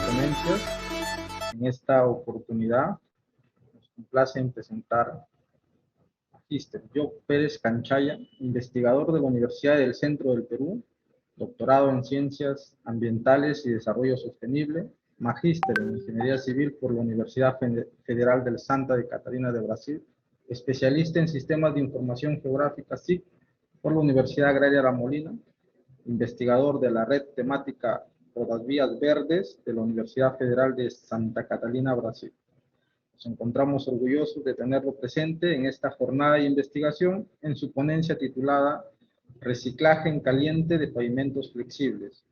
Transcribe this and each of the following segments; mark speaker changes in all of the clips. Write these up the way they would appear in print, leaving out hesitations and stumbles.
Speaker 1: Ponencias. En esta oportunidad nos complace en presentar a Magister Joe Pérez Canchaya, investigador de la Universidad del Centro del Perú, doctorado en Ciencias Ambientales y Desarrollo Sostenible, magíster en Ingeniería Civil por la Universidad Federal del Santa de Catarina de Brasil, especialista en Sistemas de Información Geográfica SIC por la Universidad Agraria La Molina, investigador de la red temática Rodavías Verdes de la Universidad Federal de Santa Catalina, Brasil. Nos encontramos orgullosos de tenerlo presente en esta jornada de investigación en su ponencia titulada Reciclaje en caliente de pavimentos flexibles.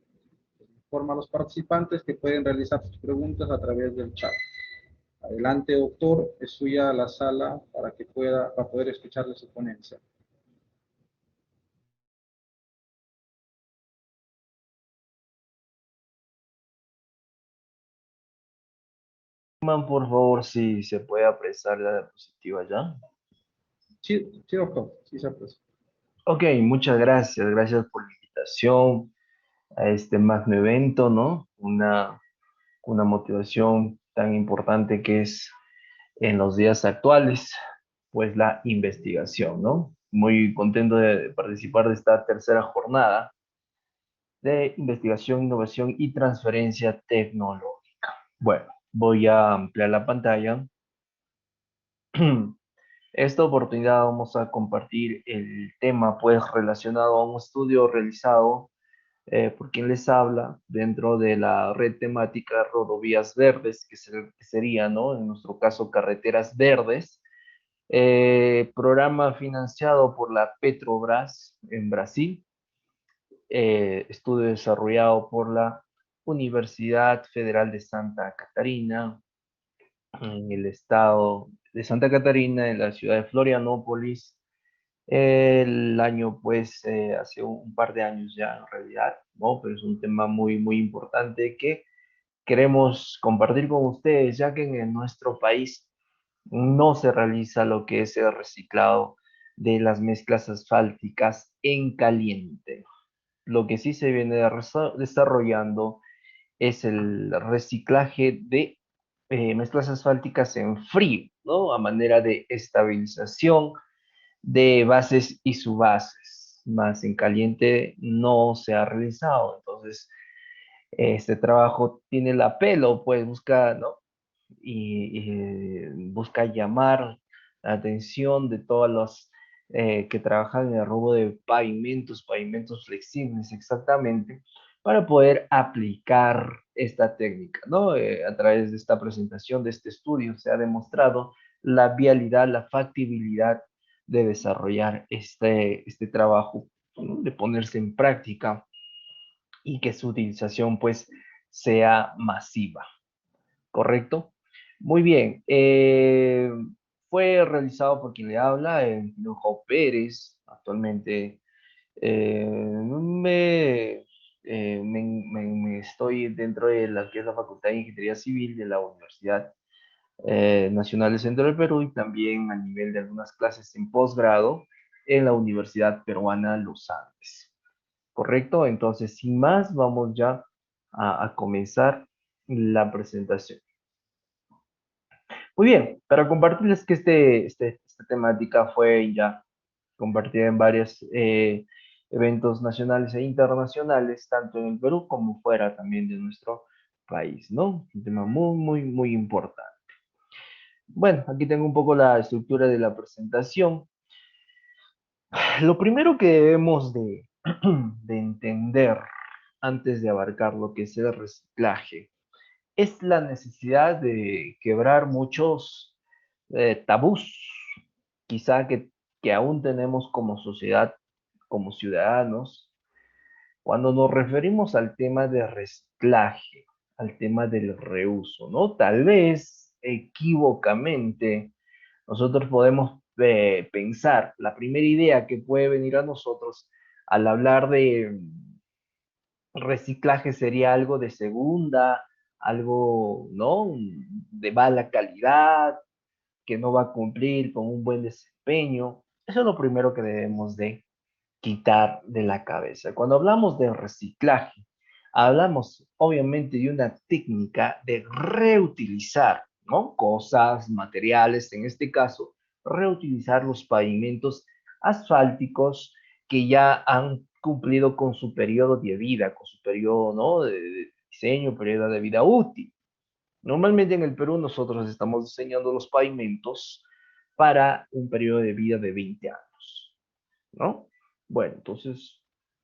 Speaker 1: Informa a los participantes que pueden realizar sus preguntas a través del chat. Adelante, doctor, es suya la sala para poder escucharle su ponencia.
Speaker 2: Por favor, si se puede apresar la diapositiva ya.
Speaker 1: Sí, sí, doctor, sí se aprecia.
Speaker 2: Ok, muchas gracias. Gracias por la invitación a este magno evento, ¿no? Una motivación tan importante que es en los días actuales, pues la investigación, ¿no? Muy contento de participar de esta tercera jornada de investigación, innovación y transferencia tecnológica. Bueno, voy a ampliar la pantalla. Esta oportunidad vamos a compartir el tema pues relacionado a un estudio realizado por quien les habla dentro de la red temática Rodovías Verdes, que sería, ¿no? En nuestro caso, Carreteras Verdes, programa financiado por la Petrobras en Brasil, estudio desarrollado por la Universidad Federal de Santa Catarina, en el estado de Santa Catarina, en la ciudad de Florianópolis, el año, pues, hace un par de años ya en realidad, ¿no? Pero es un tema muy, muy importante que queremos compartir con ustedes, ya que en nuestro país no se realiza lo que es el reciclado de las mezclas asfálticas en caliente. Lo que sí se viene desarrollando es el reciclaje de mezclas asfálticas en frío, ¿no? A manera de estabilización de bases y subbases, más en caliente no se ha realizado. Entonces, este trabajo tiene el apelo, pues busca, ¿no? Y busca llamar la atención de todos los que trabajan en el robo de pavimentos flexibles exactamente, para poder aplicar esta técnica, ¿no? A través de esta presentación, de este estudio, se ha demostrado la vialidad, la factibilidad de desarrollar este trabajo, ¿no? De ponerse en práctica y que su utilización pues sea masiva, ¿correcto? Muy bien, fue realizado por quien le habla, el Joe Pérez, actualmente me estoy dentro de la que es la Facultad de Ingeniería Civil de la Universidad Nacional del Centro del Perú, y también a nivel de algunas clases en posgrado en la Universidad Peruana Los Andes. ¿Correcto? Entonces, sin más, vamos ya a comenzar la presentación. Muy bien, para compartirles que esta temática fue ya compartida en varios eventos nacionales e internacionales, tanto en el Perú como fuera también de nuestro país, ¿no? Un tema muy, muy, muy importante. Bueno, aquí tengo un poco la estructura de la presentación. Lo primero que debemos de entender antes de abarcar lo que es el reciclaje es la necesidad de quebrar muchos tabús, quizá que aún tenemos como sociedad, como ciudadanos, cuando nos referimos al tema de reciclaje, al tema del reuso, ¿no? Tal vez equivocamente nosotros podemos pensar, la primera idea que puede venir a nosotros al hablar de reciclaje sería algo de segunda, algo, ¿no? De mala calidad, que no va a cumplir con un buen desempeño. Eso es lo primero que debemos de quitar de la cabeza. Cuando hablamos de reciclaje, hablamos obviamente de una técnica de reutilizar, ¿no? Cosas, materiales, en este caso, reutilizar los pavimentos asfálticos que ya han cumplido con su periodo de vida, con su periodo, ¿no? De diseño, periodo de vida útil. Normalmente en el Perú nosotros estamos diseñando los pavimentos para un periodo de vida de 20 años, ¿no? Bueno, entonces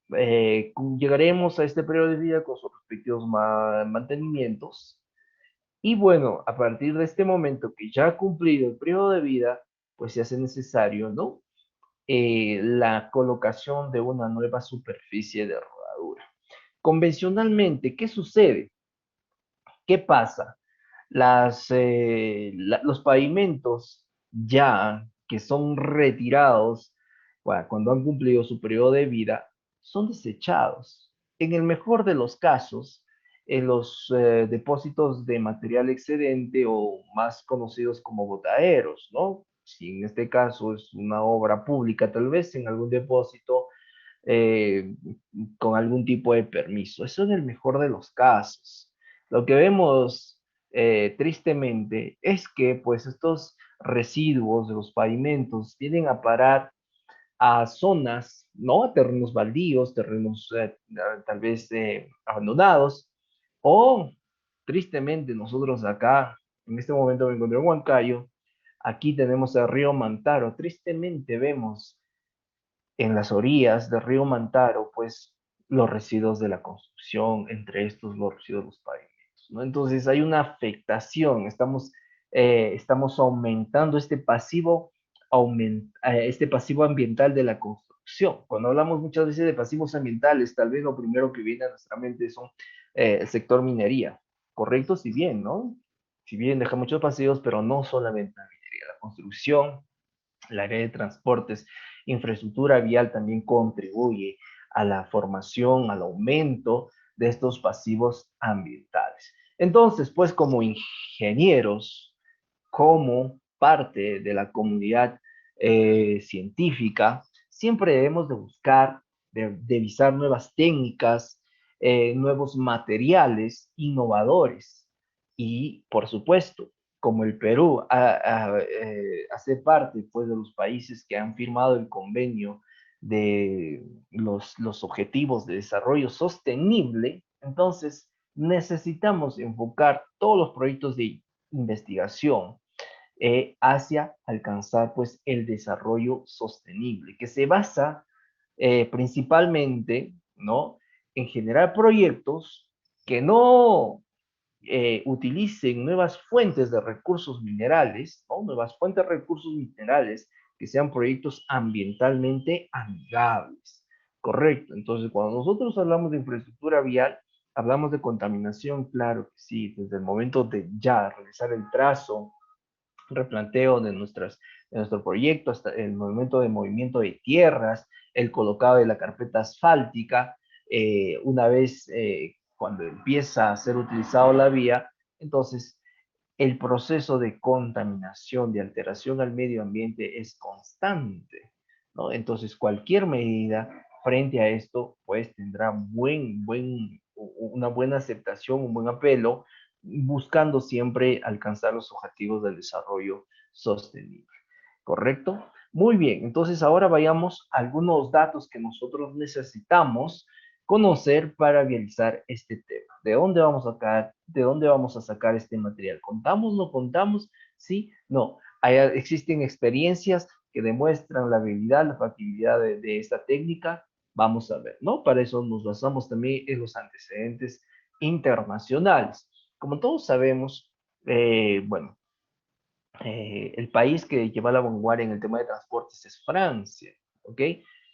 Speaker 2: llegaremos a este periodo de vida con sus respectivos mantenimientos. Y bueno, a partir de este momento que ya ha cumplido el periodo de vida, pues se hace necesario, ¿no? La colocación de una nueva superficie de rodadura. Convencionalmente, ¿qué sucede? ¿Qué pasa? Los pavimentos ya que son retirados bueno, cuando han cumplido su periodo de vida son desechados. En el mejor de los casos, en los depósitos de material excedente o más conocidos como botaderos, ¿no? Si en este caso es una obra pública, tal vez en algún depósito eh, con algún tipo de permiso. Eso en el mejor de los casos. Lo que vemos tristemente es que pues estos residuos de los pavimentos tienden a parar a zonas, ¿no? A terrenos baldíos, terrenos tal vez abandonados, o tristemente nosotros acá, en este momento me encuentro en Huancayo, aquí tenemos el río Mantaro, tristemente vemos en las orillas del río Mantaro, pues los residuos de la construcción, entre estos los residuos de los pavimentos, ¿no? Entonces hay una afectación, estamos aumentando este pasivo ambiental de la construcción. Cuando hablamos muchas veces de pasivos ambientales, tal vez lo primero que viene a nuestra mente son el sector minería, ¿correcto? Si bien, ¿no? Si bien deja muchos pasivos, pero no solamente la minería, la construcción, el área de transportes, infraestructura vial también contribuye a la formación, al aumento de estos pasivos ambientales. Entonces, pues como ingenieros, como parte de la comunidad científica, siempre debemos de buscar, de visar nuevas técnicas, nuevos materiales innovadores. Y, por supuesto, como el Perú hace parte pues, de los países que han firmado el convenio de los objetivos de desarrollo sostenible, entonces necesitamos enfocar todos los proyectos de investigación hacia alcanzar pues el desarrollo sostenible, que se basa principalmente, ¿no? En generar proyectos que no utilicen nuevas fuentes de recursos minerales, ¿no? Nuevas fuentes de recursos minerales que sean proyectos ambientalmente amigables. Correcto. Entonces, cuando nosotros hablamos de infraestructura vial, hablamos de contaminación, claro que sí, desde el momento de ya realizar el trazo, replanteo de nuestro proyecto, hasta el movimiento de tierras, el colocado de la carpeta asfáltica, una vez cuando empieza a ser utilizado la vía, entonces el proceso de contaminación, de alteración al medio ambiente es constante, ¿no? Entonces cualquier medida frente a esto, pues tendrá una buena aceptación, un buen apelo, buscando siempre alcanzar los objetivos del desarrollo sostenible. ¿Correcto? Muy bien, entonces ahora vayamos a algunos datos que nosotros necesitamos conocer para realizar este tema. ¿De dónde vamos a sacar este material? ¿Contamos, no contamos? ¿Sí? No. Existen experiencias que demuestran la habilidad, la factibilidad de esta técnica. Vamos a ver, ¿no? Para eso nos basamos también en los antecedentes internacionales. Como todos sabemos, bueno, el país que lleva la vanguardia en el tema de transportes es Francia, ¿ok?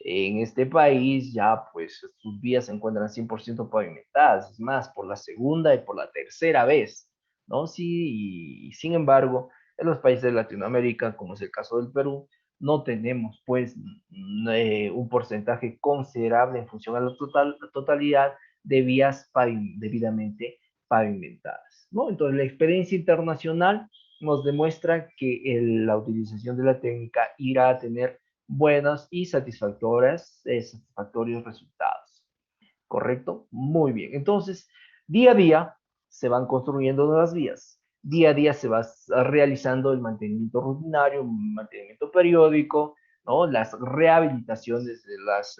Speaker 2: En este país ya pues sus vías se encuentran 100% pavimentadas, es más, por la segunda y por la tercera vez, ¿no? Sí, y sin embargo, en los países de Latinoamérica, como es el caso del Perú, no tenemos pues un porcentaje considerable en función a la totalidad de vías debidamente pavimentadas, ¿no? Entonces la experiencia internacional nos demuestra que la utilización de la técnica irá a tener buenos y satisfactorios resultados. ¿Correcto? Muy bien. Entonces, día a día se van construyendo nuevas vías. Día a día se va realizando el mantenimiento rutinario, mantenimiento periódico, ¿no? Las rehabilitaciones de las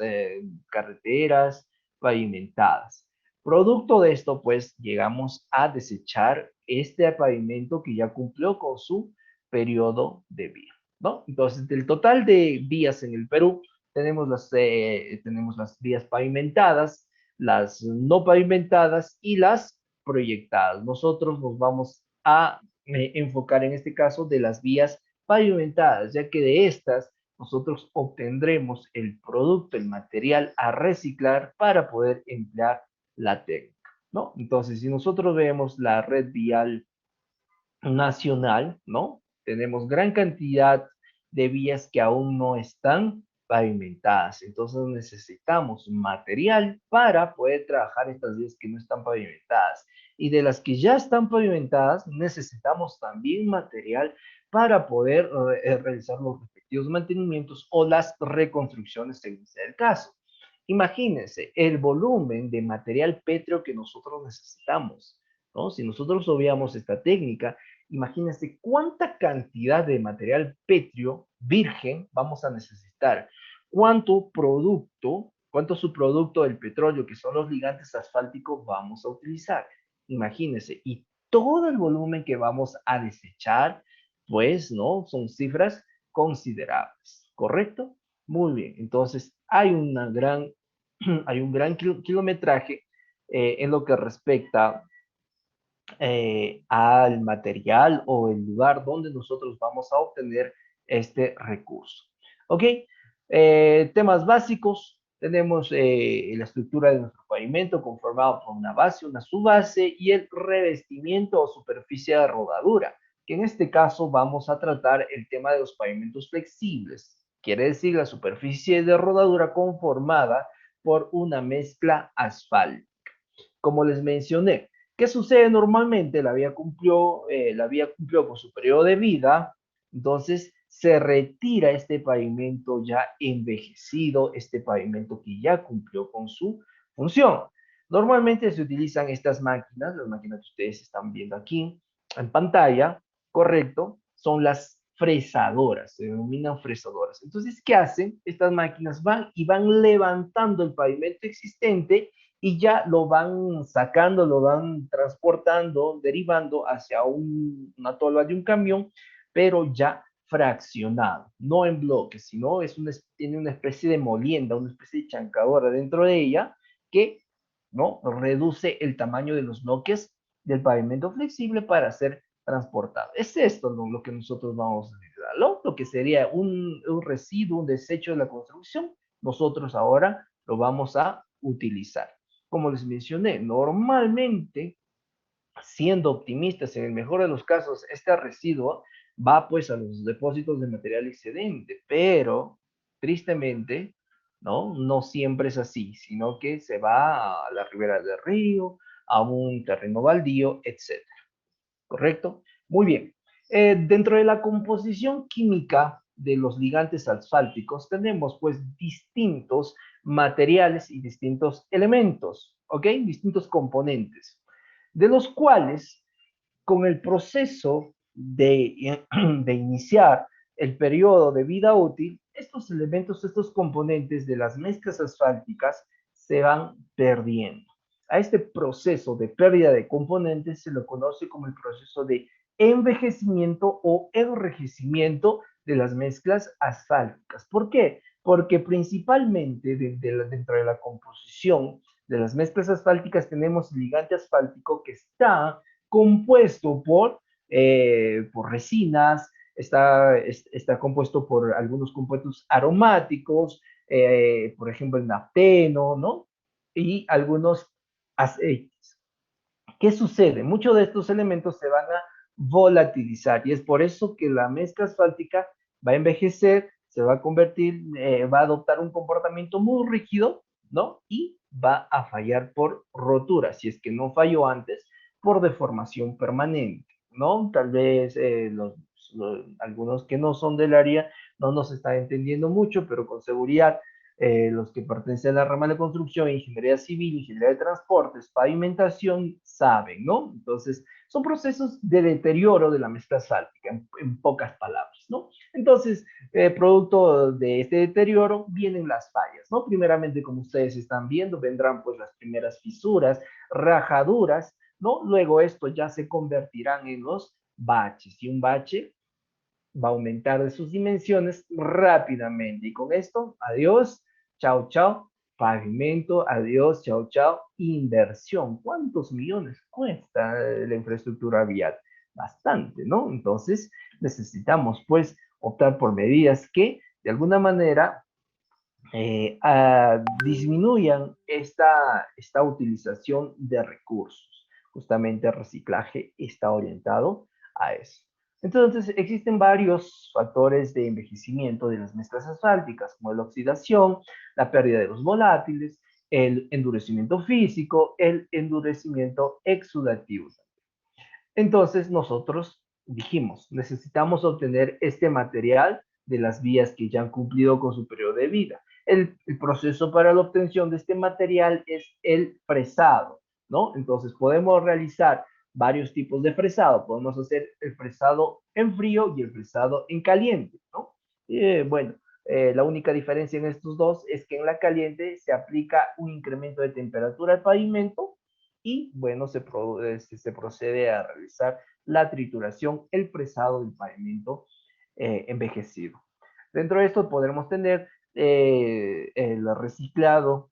Speaker 2: carreteras pavimentadas. Producto de esto, pues, llegamos a desechar este pavimento que ya cumplió con su periodo de vida, ¿no? Entonces, del total de vías en el Perú, tenemos las vías pavimentadas, las no pavimentadas y las proyectadas. Nosotros nos vamos a enfocar en este caso de las vías pavimentadas, ya que de estas nosotros obtendremos el producto, el material a reciclar para poder emplear la técnica, ¿no? Entonces, si nosotros vemos la red vial nacional, ¿no? Tenemos gran cantidad de vías que aún no están pavimentadas. Entonces necesitamos material para poder trabajar estas vías que no están pavimentadas. Y de las que ya están pavimentadas, necesitamos también material para poder realizar los respectivos mantenimientos o las reconstrucciones según sea el caso. Imagínense el volumen de material pétreo que nosotros necesitamos, ¿no? Si nosotros obviamos esta técnica, imagínense cuánta cantidad de material pétreo virgen vamos a necesitar, cuánto subproducto del petróleo, que son los ligantes asfálticos, vamos a utilizar. Imagínense, y todo el volumen que vamos a desechar, pues, ¿no? Son cifras considerables, ¿correcto? Muy bien, entonces hay un gran kilometraje en lo que respecta al material o el lugar donde nosotros vamos a obtener este recurso. ¿Ok? Temas básicos. Tenemos la estructura de nuestro pavimento conformado por una base, una subbase y el revestimiento o superficie de rodadura, que en este caso vamos a tratar el tema de los pavimentos flexibles. Quiere decir la superficie de rodadura conformada por una mezcla asfáltica. Como les mencioné, ¿qué sucede normalmente? La vía cumplió con su periodo de vida, entonces se retira este pavimento ya envejecido, este pavimento que ya cumplió con su función. Normalmente se utilizan estas máquinas, las máquinas que ustedes están viendo aquí en pantalla, correcto, son las fresadoras, se denominan fresadoras. Entonces, ¿qué hacen? Estas máquinas van y van levantando el pavimento existente y ya lo van sacando, lo van transportando, derivando hacia una tolva de un camión, pero ya fraccionado, no en bloques, sino tiene una especie de molienda, una especie de chancadora dentro de ella que, ¿no?, reduce el tamaño de los bloques del pavimento flexible para ser transportado. Es esto lo que nosotros vamos a utilizar. Lo que sería un residuo, un desecho de la construcción, nosotros ahora lo vamos a utilizar. Como les mencioné, normalmente, siendo optimistas, en el mejor de los casos, este residuo va pues a los depósitos de material excedente, pero tristemente, ¿no? No siempre es así, sino que se va a la ribera del río, a un terreno baldío, etcétera. ¿Correcto? Muy bien. Dentro de la composición química de los ligantes asfálticos tenemos pues distintos materiales y distintos elementos, ¿ok? Distintos componentes, de los cuales con el proceso de iniciar el periodo de vida útil, estos elementos, estos componentes de las mezclas asfálticas se van perdiendo. A este proceso de pérdida de componentes se lo conoce como el proceso de envejecimiento o enrejecimiento de las mezclas asfálticas. ¿Por qué? Porque principalmente dentro de la composición de las mezclas asfálticas tenemos el ligante asfáltico que está compuesto por resinas, está compuesto por algunos compuestos aromáticos, por ejemplo el nafteno, ¿no? Y algunos aceites. ¿Qué sucede? Muchos de estos elementos se van a volatilizar y es por eso que la mezcla asfáltica va a envejecer, se va a convertir, va a adoptar un comportamiento muy rígido, ¿no? Y va a fallar por rotura, si es que no falló antes, por deformación permanente, ¿no? Tal vez algunos que no son del área no nos está entendiendo mucho, pero con seguridad los que pertenecen a la rama de construcción, ingeniería civil, ingeniería de transportes, pavimentación, saben, ¿no? Entonces, son procesos de deterioro de la mezcla asfáltica, en pocas palabras, ¿no? Entonces, producto de este deterioro vienen las fallas, ¿no? Primeramente, como ustedes están viendo, vendrán pues las primeras fisuras, rajaduras, ¿no? Luego esto ya se convertirán en los baches, y un bache va a aumentar de sus dimensiones rápidamente. Y con esto, adiós, chao, chao, pavimento, adiós, chao, chao, inversión. ¿Cuántos millones cuesta la infraestructura vial? Bastante, ¿no? Entonces, necesitamos, pues, optar por medidas que, de alguna manera, disminuyan esta utilización de recursos. Justamente el reciclaje está orientado a eso. Entonces, existen varios factores de envejecimiento de las mezclas asfálticas, como la oxidación, la pérdida de los volátiles, el endurecimiento físico, el endurecimiento exudativo. Entonces, nosotros dijimos, necesitamos obtener este material de las vías que ya han cumplido con su periodo de vida. El proceso para la obtención de este material es el fresado, ¿no? Entonces, podemos realizar varios tipos de fresado. Podemos hacer el fresado en frío y el fresado en caliente, ¿no? Bueno, la única diferencia en estos dos es que en la caliente se aplica un incremento de temperatura al pavimento y, bueno, se procede a realizar la trituración, el presado del pavimento envejecido. Dentro de esto podremos tener el reciclado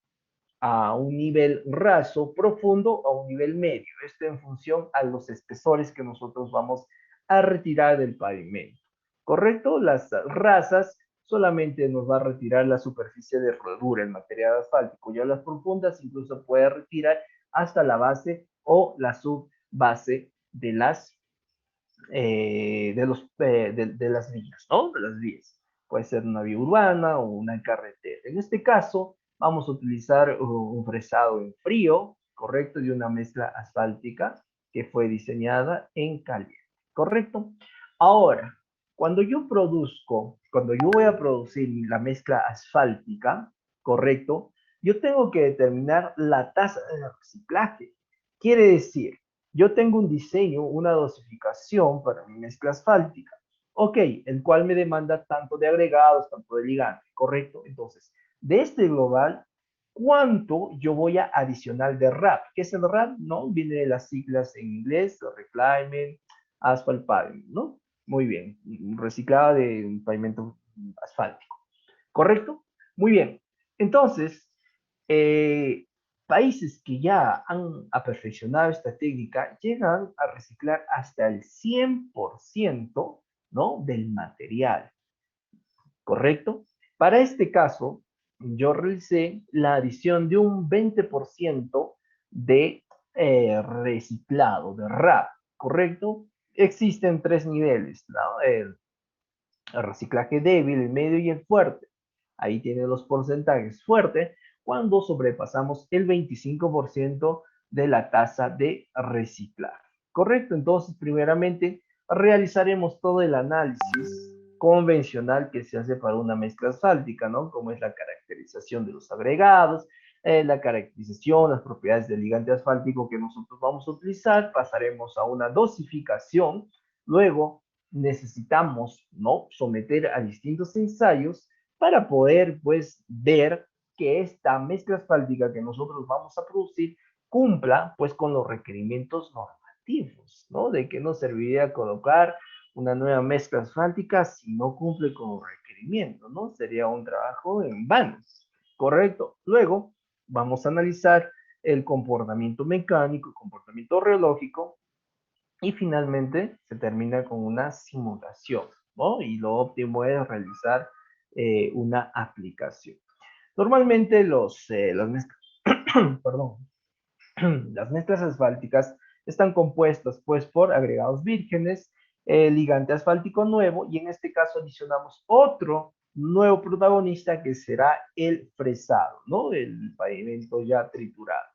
Speaker 2: a un nivel raso, profundo, a un nivel medio. Esto en función a los espesores que nosotros vamos a retirar del pavimento. ¿Correcto? Las rasas solamente nos va a retirar la superficie de rodura, el material asfáltico. Ya las profundas incluso puede retirar hasta la base o la subbase de las de las vías, ¿no? De las vías. Puede ser una vía urbana o una carretera. En este caso, vamos a utilizar un fresado en frío, ¿correcto? De una mezcla asfáltica que fue diseñada en caliente, ¿correcto? Ahora, cuando yo voy a producir la mezcla asfáltica, ¿correcto? Yo tengo que determinar la tasa de reciclaje. Quiere decir, yo tengo un diseño, una dosificación para mi mezcla asfáltica. Ok, el cual me demanda tanto de agregados, tanto de ligante, ¿correcto? Entonces, de este global, ¿cuánto yo voy a adicionar de RAP? ¿Qué es el RAP? ¿No? Viene de las siglas en inglés, Reclaiming, Asphalt Pavement, ¿no? Muy bien, reciclado de pavimento asfáltico, ¿correcto? Muy bien. Entonces, eh, países que ya han perfeccionado esta técnica llegan a reciclar hasta el 100%, ¿no? Del material, ¿correcto? Para este caso, yo realicé la adición de un 20% de reciclado, de RAP, ¿correcto? Existen tres niveles, ¿no? El reciclaje débil, el medio y el fuerte. Ahí tiene los porcentajes. Fuerte cuando sobrepasamos el 25% de la tasa de reciclaje. Correcto, entonces primeramente realizaremos todo el análisis convencional que se hace para una mezcla asfáltica, ¿no? Como es la caracterización de los agregados, la caracterización, las propiedades del ligante asfáltico que nosotros vamos a utilizar, pasaremos a una dosificación, luego necesitamos, ¿no? Someter a distintos ensayos para poder, pues, ver que esta mezcla asfáltica que nosotros vamos a producir cumpla, pues, con los requerimientos normativos, ¿no? De que no serviría colocar una nueva mezcla asfáltica si no cumple con los requerimientos, ¿no? Sería un trabajo en vano, ¿correcto? Luego, vamos a analizar el comportamiento mecánico, el comportamiento reológico, y finalmente se termina con una simulación, ¿no? Y lo óptimo es realizar una aplicación. Normalmente las mezclas, perdón, las mezclas asfálticas están compuestas pues por agregados vírgenes, ligante asfáltico nuevo y en este caso adicionamos otro nuevo protagonista que será el fresado, ¿no? El pavimento ya triturado.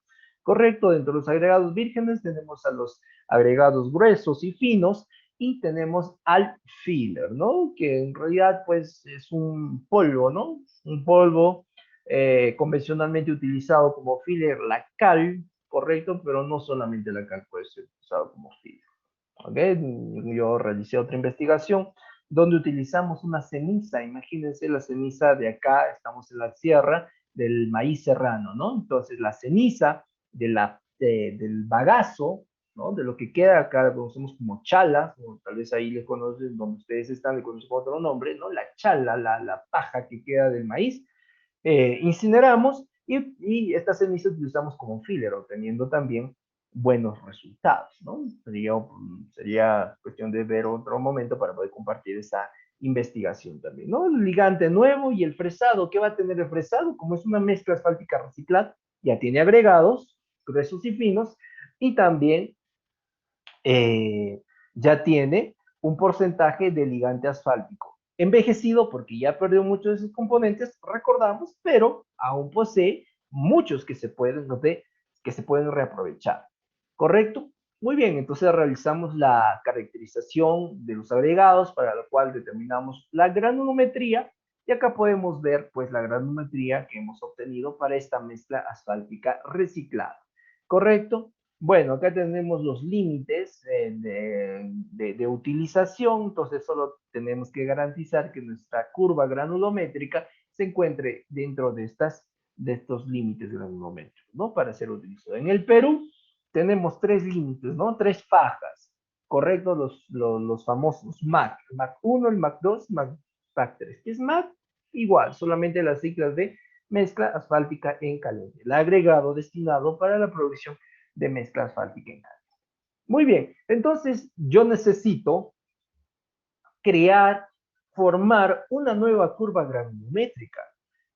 Speaker 2: Correcto, dentro de los agregados vírgenes tenemos a los agregados gruesos y finos y tenemos al filler, ¿no? Que en realidad pues es un polvo, ¿no? Un polvo convencionalmente utilizado como filler, la cal, correcto, pero no solamente la cal puede ser usado como filler. ¿Okay? Yo realicé otra investigación donde utilizamos una ceniza, imagínense la ceniza de acá, estamos en la sierra del maíz serrano, ¿no? Entonces la ceniza del bagazo, ¿no? De lo que queda acá, lo conocemos como chala, o tal vez ahí le conocen, donde ustedes están, le conocen con otro nombre, ¿no? La chala, la paja que queda del maíz, incineramos y esta ceniza utilizamos como filler, obteniendo también buenos resultados, ¿no? Sería cuestión de ver otro momento para poder compartir esa investigación también, ¿no? El ligante nuevo y el fresado. ¿Qué va a tener el fresado? Como es una mezcla asfáltica reciclada, ya tiene agregados gruesos y finos y también ya tiene un porcentaje de ligante asfáltico. Envejecido porque ya perdió muchos de sus componentes, recordamos, pero aún posee muchos que se pueden reaprovechar. ¿Correcto? Muy bien, entonces realizamos la caracterización de los agregados para lo cual determinamos la granulometría y acá podemos ver pues la granulometría que hemos obtenido para esta mezcla asfáltica reciclada. ¿Correcto? Bueno, acá tenemos los límites de utilización, entonces solo tenemos que garantizar que nuestra curva granulométrica se encuentre dentro de estos límites granulométricos, ¿no? Para ser utilizado. En el Perú tenemos tres límites, ¿no? Tres fajas, ¿correcto? Los famosos MAC, el MAC 1, el MAC 2, MAC 3. ¿Qué es MAC? Igual, solamente las siglas de mezcla asfáltica en caliente, el agregado destinado para la producción de mezcla asfáltica en caliente. Muy bien, entonces yo necesito crear, formar una nueva curva granulométrica.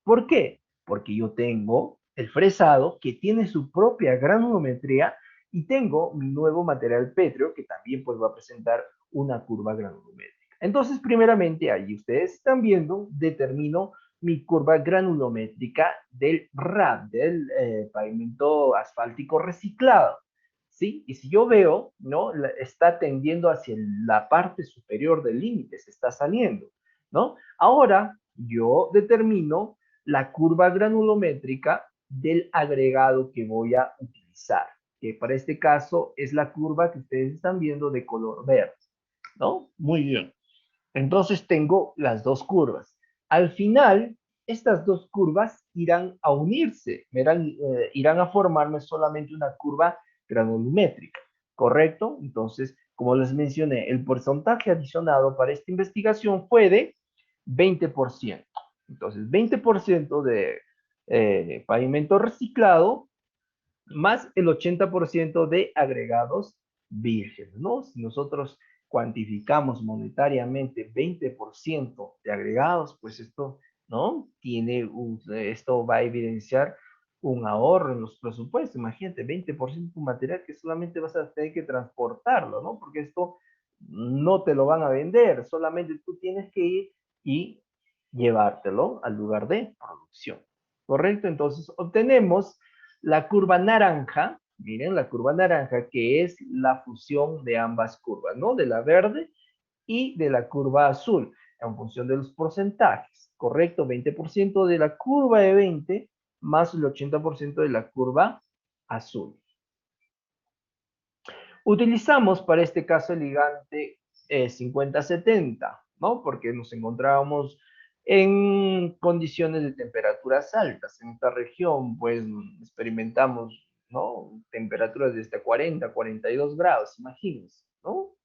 Speaker 2: ¿Por qué? Porque yo tengo el fresado que tiene su propia granulometría y tengo mi nuevo material pétreo que también pues va a presentar una curva granulométrica. Entonces, primeramente, ahí ustedes están viendo, determino mi curva granulométrica del RAP, del pavimento asfáltico reciclado. ¿Sí? Y si yo veo, ¿no? Está tendiendo hacia la parte superior del límite, se está saliendo, ¿no? Ahora yo determino la curva granulométrica del agregado que voy a utilizar, que para este caso es la curva que ustedes están viendo de color verde, ¿no? Muy bien. Entonces tengo las dos curvas. Al final, estas dos curvas irán a unirse, irán a formarme solamente una curva granulométrica, ¿correcto? Entonces, como les mencioné, el porcentaje adicionado para esta investigación fue de 20%. Entonces, 20% de pavimento reciclado más el 80% de agregados vírgenes, ¿no? Si nosotros cuantificamos monetariamente 20% de agregados, pues esto, ¿no? Esto va a evidenciar un ahorro en los presupuestos. Imagínate, 20% de un material que solamente vas a tener que transportarlo, ¿no? Porque esto no te lo van a vender, solamente tú tienes que ir y llevártelo al lugar de producción. ¿Correcto? Entonces obtenemos la curva naranja, miren, la curva naranja, que es la fusión de ambas curvas, ¿no? De la verde y de la curva azul, en función de los porcentajes, ¿correcto? 20% de la curva de 20 más el 80% de la curva azul. Utilizamos para este caso el ligante 50-70, ¿no? Porque nos encontrábamos en condiciones de temperaturas altas. En esta región, pues, experimentamos, ¿no? Temperaturas de hasta 40, 42 grados, imagínense, ¿no?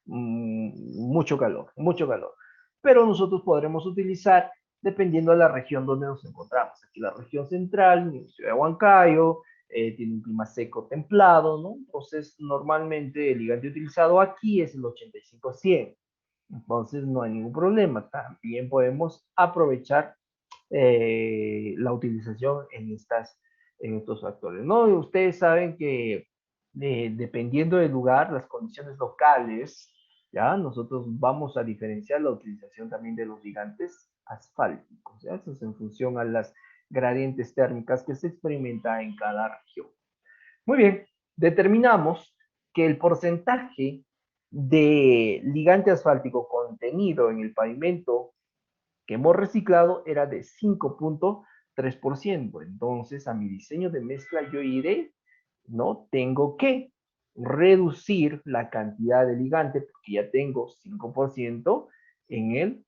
Speaker 2: Mucho calor, mucho calor. Pero nosotros podremos utilizar dependiendo de la región donde nos encontramos. Aquí la región central, en Ciudad de Huancayo, tiene un clima seco templado, ¿no? Entonces, normalmente el ligante utilizado aquí es el 85-100. Entonces, no hay ningún problema. También podemos aprovechar la utilización en estos factores, ¿no? Ustedes saben que dependiendo del lugar, las condiciones locales, ¿ya? Nosotros vamos a diferenciar la utilización también de los ligantes asfálticos, ¿ya? Eso es en función a las gradientes térmicas que se experimenta en cada región. Muy bien, determinamos que el porcentaje de ligante asfáltico contenido en el pavimento que hemos reciclado era de 5.3%. Entonces, a mi diseño de mezcla yo iré, ¿no? Tengo que reducir la cantidad de ligante porque ya tengo 5% en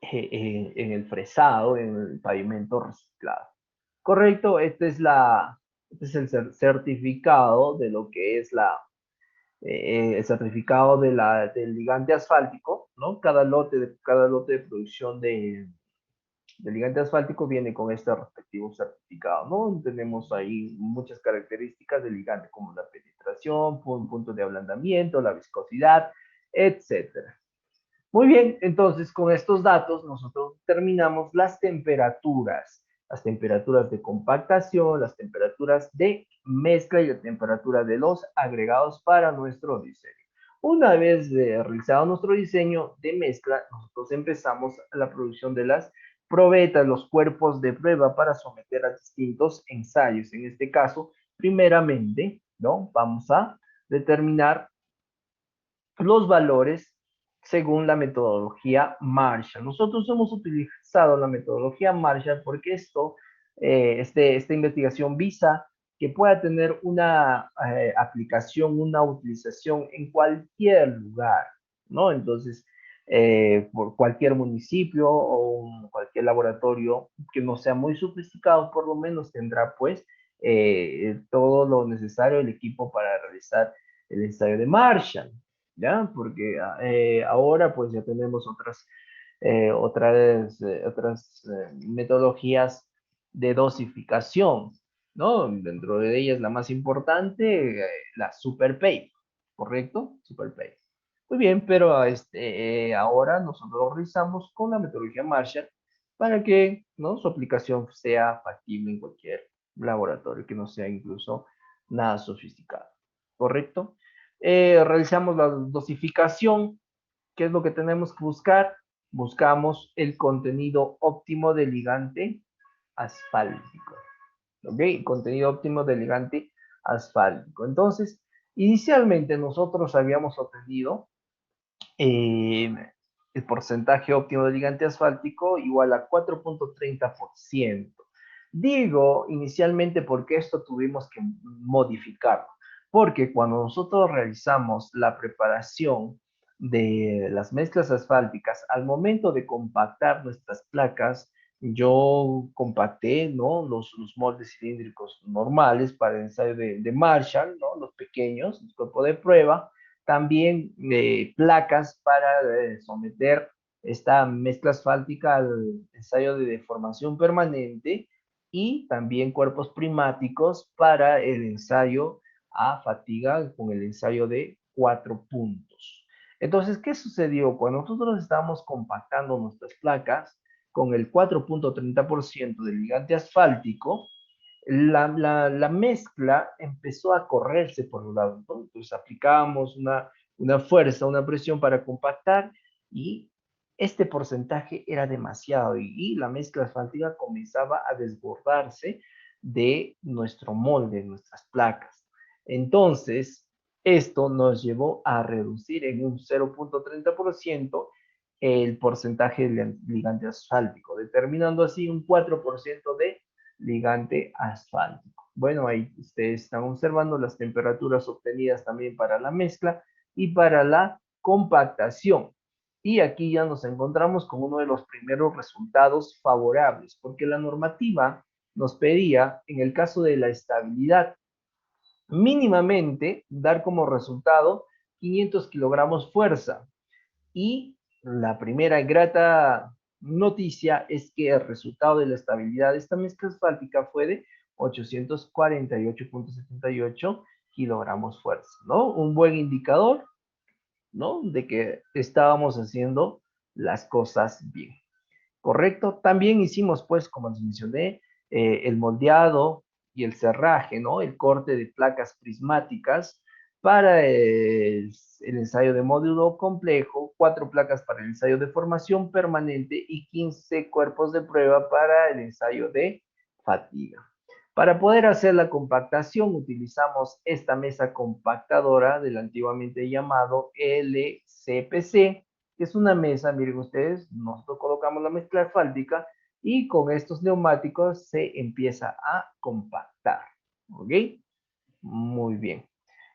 Speaker 2: el fresado, en el pavimento reciclado. Correcto, este es el certificado de lo que es el certificado del ligante asfáltico, ¿no? Cada lote de producción de ligante asfáltico viene con este respectivo certificado, ¿no? Tenemos ahí muchas características del ligante, como la penetración, punto de ablandamiento, la viscosidad, etcétera. Muy bien, entonces con estos datos nosotros determinamos las temperaturas de compactación, las temperaturas de mezcla y la temperatura de los agregados para nuestro diseño. Una vez realizado nuestro diseño de mezcla, nosotros empezamos la producción de las probetas, los cuerpos de prueba para someter a distintos ensayos. En este caso, primeramente, ¿no? Vamos a determinar los valores según la metodología Marshall. Nosotros hemos utilizado la metodología Marshall porque esta investigación visa que pueda tener una aplicación, una utilización en cualquier lugar, ¿no? Entonces, por cualquier municipio o cualquier laboratorio que no sea muy sofisticado, por lo menos tendrá pues todo lo necesario, el equipo para realizar el ensayo de Marshall. ¿Ya? Porque ahora pues ya tenemos otras metodologías de dosificación, ¿no? Dentro de ellas la más importante, la SuperPay, ¿correcto? SuperPay. Muy bien, pero ahora nosotros lo realizamos con la metodología Marshall para que, ¿no? Su aplicación sea factible en cualquier laboratorio, que no sea incluso nada sofisticado, ¿correcto? Realizamos la dosificación. ¿Qué es lo que tenemos que buscar? Buscamos el contenido óptimo de ligante asfáltico. ¿Ok? Contenido óptimo de ligante asfáltico. Entonces, inicialmente nosotros habíamos obtenido eh, el porcentaje óptimo de ligante asfáltico igual a 4.30%. Digo inicialmente porque esto tuvimos que modificarlo, porque cuando nosotros realizamos la preparación de las mezclas asfálticas, al momento de compactar nuestras placas, yo compacté, ¿no? los moldes cilíndricos normales para el ensayo de Marshall, ¿no? Los pequeños, el cuerpo de prueba, también placas para someter esta mezcla asfáltica al ensayo de deformación permanente y también cuerpos primáticos para el ensayo a fatiga con el ensayo de 4 puntos. Entonces, ¿qué sucedió? Cuando nosotros estábamos compactando nuestras placas con el 4.30% del ligante asfáltico, la mezcla empezó a correrse por un lado, ¿no? Entonces aplicábamos una fuerza, una presión para compactar y este porcentaje era demasiado y la mezcla asfáltica comenzaba a desbordarse de nuestro molde, nuestras placas. Entonces, esto nos llevó a reducir en un 0.30% el porcentaje de ligante asfáltico, determinando así un 4% de ligante asfáltico. Bueno, ahí ustedes están observando las temperaturas obtenidas también para la mezcla y para la compactación. Y aquí ya nos encontramos con uno de los primeros resultados favorables, porque la normativa nos pedía, en el caso de la estabilidad, mínimamente dar como resultado 500 kilogramos fuerza. Y la primera grata noticia es que el resultado de la estabilidad de esta mezcla asfáltica fue de 848.78 kilogramos fuerza, ¿no? Un buen indicador, ¿no? De que estábamos haciendo las cosas bien, ¿correcto? También hicimos, pues, como les mencioné, el moldeado y el cerraje, ¿no? El corte de placas prismáticas para el ensayo de módulo complejo, 4 placas para el ensayo de formación permanente y 15 cuerpos de prueba para el ensayo de fatiga. Para poder hacer la compactación utilizamos esta mesa compactadora del antiguamente llamado LCPC, que es una mesa, miren ustedes, nosotros colocamos la mezcla asfáltica y con estos neumáticos se empieza a compactar, ¿ok? Muy bien.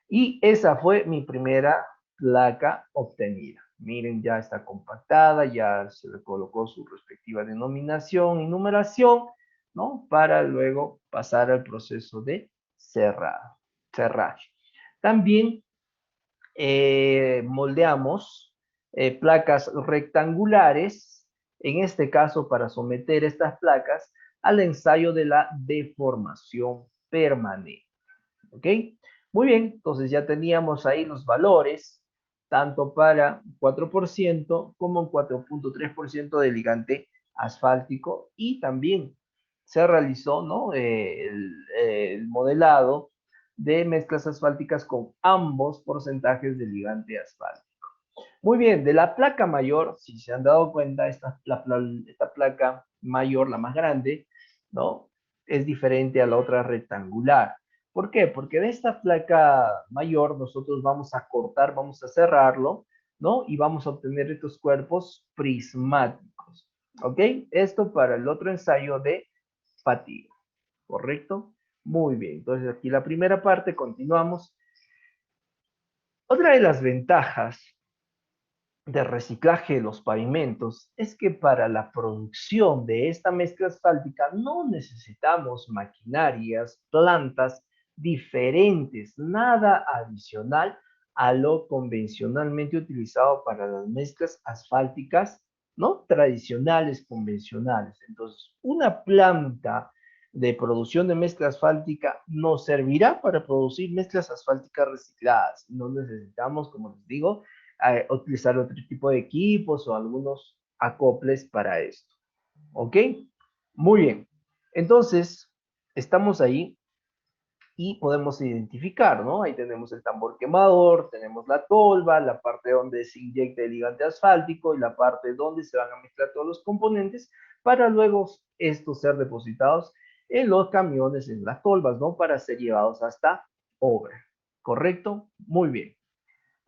Speaker 2: Y esa fue mi primera placa obtenida. Miren, ya está compactada, ya se le colocó su respectiva denominación y numeración, ¿no? Para luego pasar al proceso de cerrar. También moldeamos placas rectangulares, en este caso para someter estas placas al ensayo de la deformación permanente. ¿Ok? Muy bien, entonces ya teníamos ahí los valores, tanto para 4% como un 4.3% de ligante asfáltico y también se realizó, ¿no? El modelado de mezclas asfálticas con ambos porcentajes de ligante asfáltico. Muy bien, de la placa mayor, si se han dado cuenta, esta placa mayor, la más grande, ¿no? Es diferente a la otra rectangular. ¿Por qué? Porque de esta placa mayor nosotros vamos a cortar, vamos a cerrarlo, ¿no? Y vamos a obtener estos cuerpos prismáticos, ¿ok? Esto para el otro ensayo de fatiga, ¿correcto? Muy bien, entonces aquí la primera parte, continuamos. Otra de las ventajas de reciclaje de los pavimentos es que para la producción de esta mezcla asfáltica no necesitamos maquinarias, plantas diferentes, nada adicional a lo convencionalmente utilizado para las mezclas asfálticas, ¿no? Tradicionales, convencionales. Entonces, una planta de producción de mezcla asfáltica nos servirá para producir mezclas asfálticas recicladas. No necesitamos, como les digo, a utilizar otro tipo de equipos o algunos acoples para esto. ¿Ok? Muy bien. Entonces, estamos ahí y podemos identificar, ¿no? Ahí tenemos el tambor quemador, tenemos la tolva, la parte donde se inyecta el ligante asfáltico y la parte donde se van a mezclar todos los componentes para luego estos ser depositados en los camiones, en las tolvas, ¿no? Para ser llevados hasta obra. ¿Correcto? Muy bien.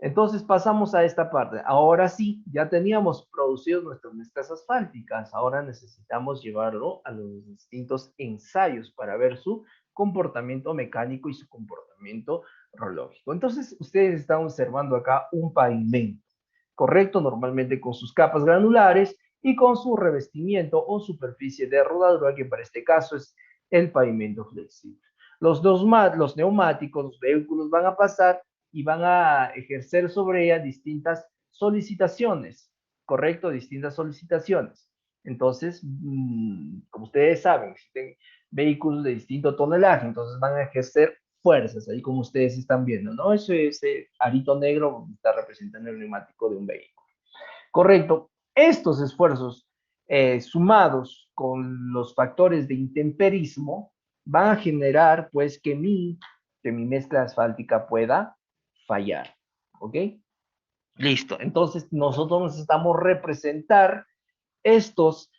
Speaker 2: Entonces pasamos a esta parte. Ahora sí, ya teníamos producido nuestras mezclas asfálticas. Ahora necesitamos llevarlo a los distintos ensayos para ver su comportamiento mecánico y su comportamiento rológico. Entonces, ustedes están observando acá un pavimento, ¿correcto? Normalmente con sus capas granulares y con su revestimiento o superficie de rodadura, que para este caso es el pavimento flexible. Los neumáticos, los vehículos van a pasar y van a ejercer sobre ella distintas solicitaciones, ¿correcto? Distintas solicitaciones. Entonces, como ustedes saben, existen vehículos de distinto tonelaje, entonces van a ejercer fuerzas, ahí como ustedes están viendo, ¿no? Ese arito negro está representando el neumático de un vehículo. Correcto. Estos esfuerzos sumados con los factores de intemperismo van a generar pues que mi mezcla asfáltica pueda fallar. ¿Ok? Listo. Entonces nosotros necesitamos representar estos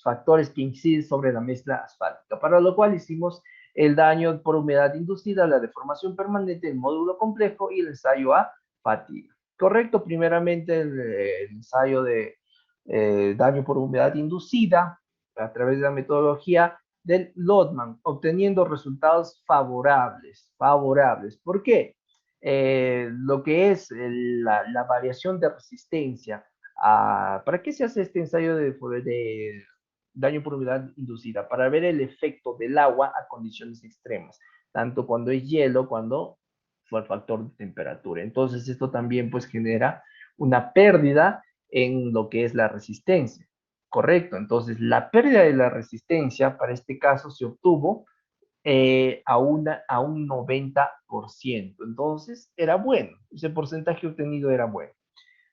Speaker 2: factores que inciden sobre la mezcla asfáltica, para lo cual hicimos el daño por humedad inducida, la deformación permanente, el módulo complejo y el ensayo a fatiga. Correcto, primeramente el ensayo de daño por humedad inducida a través de la metodología del Lodman, obteniendo resultados favorables. ¿Por qué? Lo que es la variación de resistencia. ¿Para qué se hace este ensayo de daño por humedad inducida? Para ver el efecto del agua a condiciones extremas, tanto cuando es hielo, cuando fue el factor de temperatura. Entonces esto también pues genera una pérdida en lo que es la resistencia. Correcto, entonces la pérdida de la resistencia para este caso se obtuvo a un 90%. Entonces era bueno, ese porcentaje obtenido era bueno.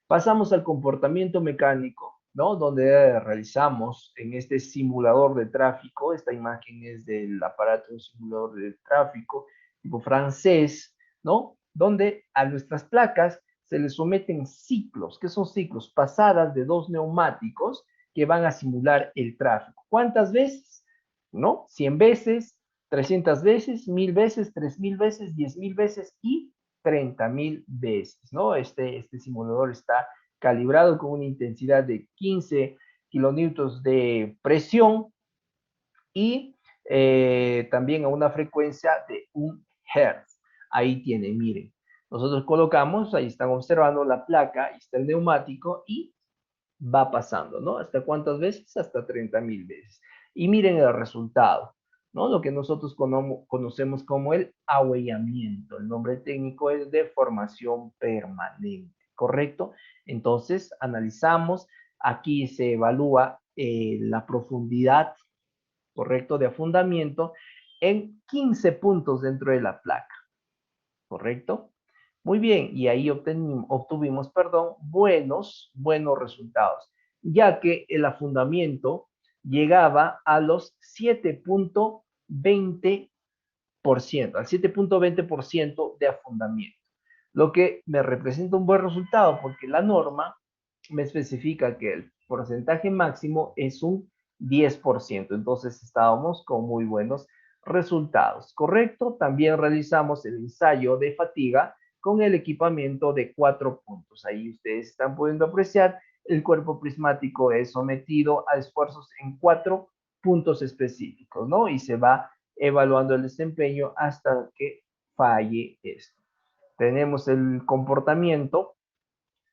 Speaker 2: Pasamos al comportamiento mecánico, ¿no? Donde realizamos en este simulador de tráfico, esta imagen es del aparato de un simulador de tráfico tipo francés, ¿no? Donde a nuestras placas se les someten ciclos. ¿Qué son ciclos? Pasadas de dos neumáticos que van a simular el tráfico. ¿Cuántas veces? ¿no? 100 veces, 300 veces, 1000 veces, 3000 veces, 10.000 veces y 30.000 veces, ¿no? Este simulador está calibrado con una intensidad de 15 kilonewtons de presión y también a una frecuencia de 1 Hz. Ahí tiene, miren. Nosotros colocamos, ahí están observando la placa, ahí está el neumático y va pasando, ¿no? ¿Hasta cuántas veces? Hasta 30.000 veces. Y miren el resultado, ¿no? Lo que nosotros conocemos como el ahuellamiento. El nombre técnico es deformación permanente, ¿correcto? Entonces, analizamos, aquí se evalúa la profundidad, ¿correcto? De afundamiento en 15 puntos dentro de la placa, ¿correcto? Muy bien, y ahí obtuvimos, perdón, buenos resultados, ya que el afundamiento llegaba a los 7.20%, al 7.20% de afundamiento, lo que me representa un buen resultado porque la norma me especifica que el porcentaje máximo es un 10%, entonces estábamos con muy buenos resultados, ¿correcto? También realizamos el ensayo de fatiga con el equipamiento de 4 puntos. Ahí ustedes están pudiendo apreciar, el cuerpo prismático es sometido a esfuerzos en 4 puntos específicos, ¿no? Y se va evaluando el desempeño hasta que falle esto. Tenemos el comportamiento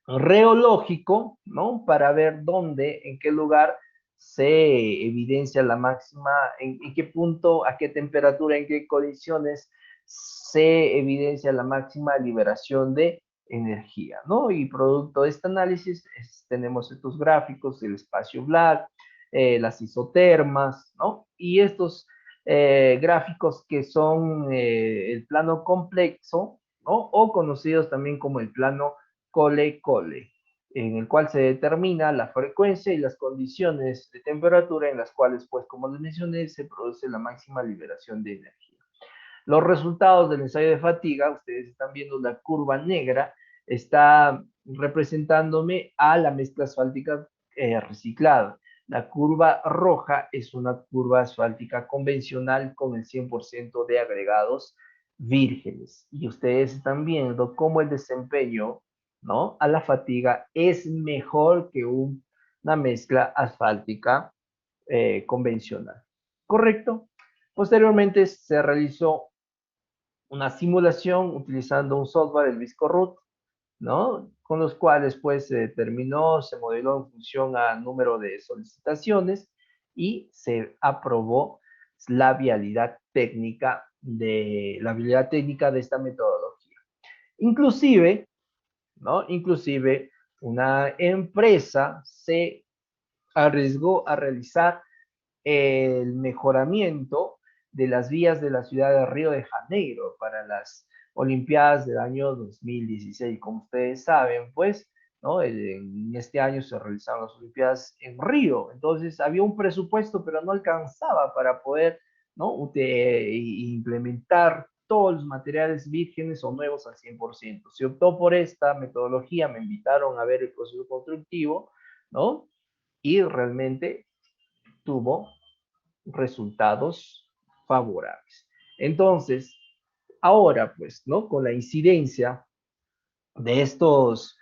Speaker 2: reológico, ¿no? Para ver dónde, en qué lugar se evidencia la máxima, en qué punto, a qué temperatura, en qué condiciones se evidencia la máxima liberación de energía, ¿no? Y producto de este análisis tenemos estos gráficos, el espacio Black, las isotermas, ¿no? Y estos gráficos que son el plano complejo, ¿no? O conocidos también como el plano cole-cole, en el cual se determina la frecuencia y las condiciones de temperatura en las cuales, pues, como les mencioné, se produce la máxima liberación de energía. Los resultados del ensayo de fatiga, ustedes están viendo la curva negra, está representándome a la mezcla asfáltica reciclada. La curva roja es una curva asfáltica convencional con el 100% de agregados vírgenes. Y ustedes están viendo cómo el desempeño, ¿no? A la fatiga es mejor que una mezcla asfáltica convencional. ¿Correcto? Posteriormente se realizó una simulación utilizando un software, el ViscoRoot, ¿no? Con los cuales pues se determinó, se modeló en función al número de solicitaciones y se aprobó la viabilidad técnica de esta metodología. Inclusive, ¿no? Inclusive una empresa se arriesgó a realizar el mejoramiento de las vías de la ciudad de Río de Janeiro para las Olimpiadas del año 2016. Como ustedes saben, pues, ¿no? En este año se realizaron las Olimpiadas en Río, entonces había un presupuesto, pero no alcanzaba para poder, ¿no? Implementar todos los materiales vírgenes o nuevos al 100%. Se optó por esta metodología, me invitaron a ver el proceso constructivo, ¿no? Y realmente tuvo resultados favorables. Entonces, ahora pues, ¿no? Con la incidencia de estos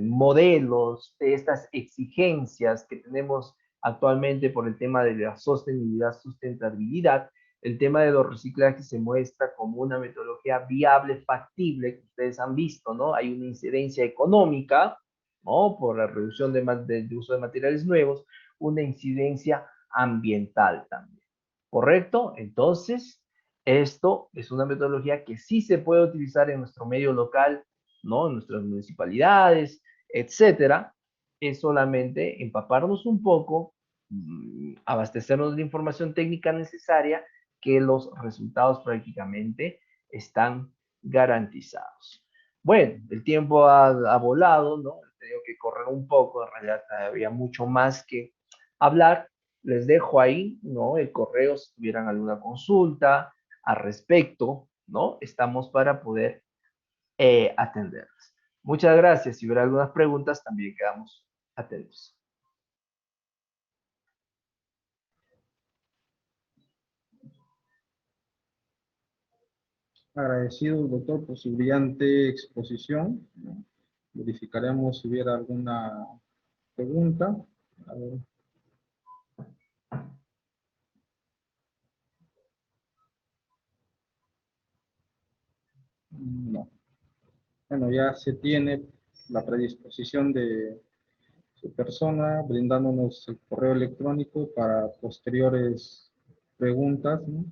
Speaker 2: modelos, de estas exigencias que tenemos actualmente por el tema de la sostenibilidad, sustentabilidad, el tema de los reciclajes se muestra como una metodología viable, factible, que ustedes han visto, ¿no? Hay una incidencia económica, ¿no? Por la reducción de uso de materiales nuevos, una incidencia ambiental también. ¿Correcto? Entonces, esto es una metodología que sí se puede utilizar en nuestro medio local, ¿no? En nuestras municipalidades, etcétera. Es solamente empaparnos un poco, abastecernos de la información técnica necesaria, que los resultados prácticamente están garantizados. Bueno, el tiempo ha volado, ¿no? He tenido que correr un poco, en realidad había mucho más que hablar. Les dejo ahí, ¿no? El correo si tuvieran alguna consulta al respecto, ¿no? Estamos para poder atenderlas. Muchas gracias. Si hubiera algunas preguntas, también quedamos atentos.
Speaker 1: Agradecido, doctor, por su brillante exposición, ¿no? Verificaremos si hubiera alguna pregunta. A ver, no. Bueno, ya se tiene la predisposición de su persona, brindándonos el correo electrónico para posteriores preguntas, ¿no?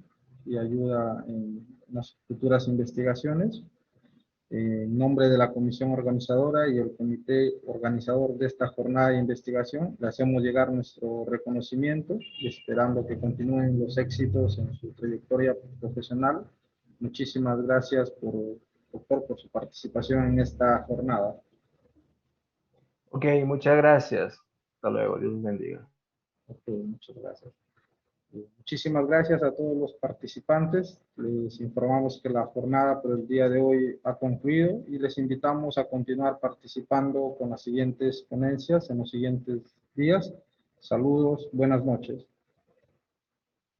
Speaker 1: Y ayuda en las futuras investigaciones. En nombre de la comisión organizadora y el comité organizador de esta jornada de investigación, le hacemos llegar nuestro reconocimiento y esperando que continúen los éxitos en su trayectoria profesional. Muchísimas gracias, doctor, por su participación en esta jornada.
Speaker 2: Ok, muchas gracias. Hasta luego, Dios los bendiga.
Speaker 1: Ok, muchas gracias. Muchísimas gracias a todos los participantes. Les informamos que la jornada por el día de hoy ha concluido y les invitamos a continuar participando con las siguientes ponencias en los siguientes días. Saludos, buenas noches.